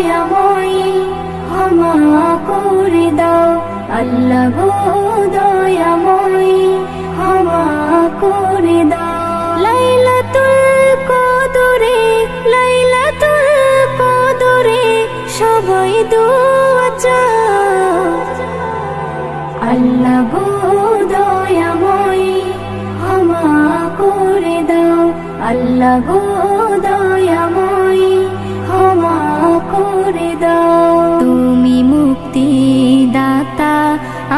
দয়াময়ী ক্ষমা করে দাও, আল্লাহ গো দয়াময়ী ক্ষমা করে দাও। লাইলাতুল কদরে, লাইলাতুল কদরে সবাই দোয়া চাও, আল্লাহ গো দয়াময়ী ক্ষমা করে দাও, আল্লাহ গো দয়াময়ী ক্ষমা করে দাও। তুমি মুক্তি দাতা,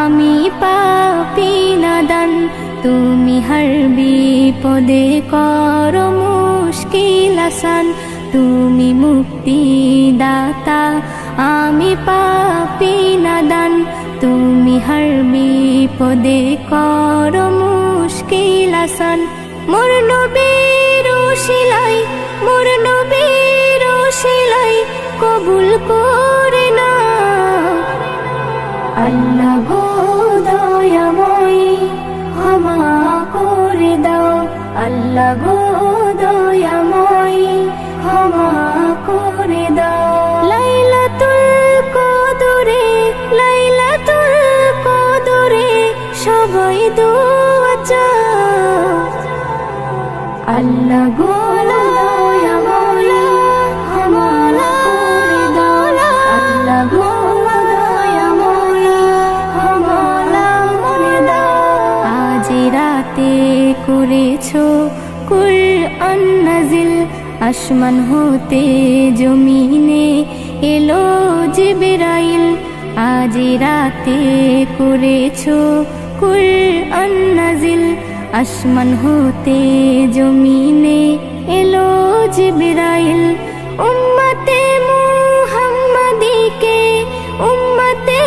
আমি পাপী নাদান, তুমি হর বিপদে করো মুশকিল আসান। তুমি মুক্তি দাতা, আমি পাপী নাদান, তুমি হর বিপদে করো মুশকিল আসান। মোর নবীর ওসিলাই, মোর নবীর ওসিলাই কবুল করে না, আল্লাহ গো দয়াময়ী ক্ষমা করে দাও, আল্লাহ গো দয়াময়ী ক্ষমা করে দাও। লাইলাতুল কদরে, লাইলাতুল কদরে সবাই দোয়া চাও, আল্লাহ গো দয়াময়ী ক্ষমা করে দাও, আল্লাহ গো দয়াময়ী ক্ষমা করে দাও। আজ রাতে করেছো কুরআন নাজিল, আসমান হতে জমিনে এলো জিবরাইল। আজ রাতে করেছো কুরআন নাজিল, আসমান হতে জমিনে এলো জিবরাইল। উম্মতে মুহাম্মাদীকে, উম্মতে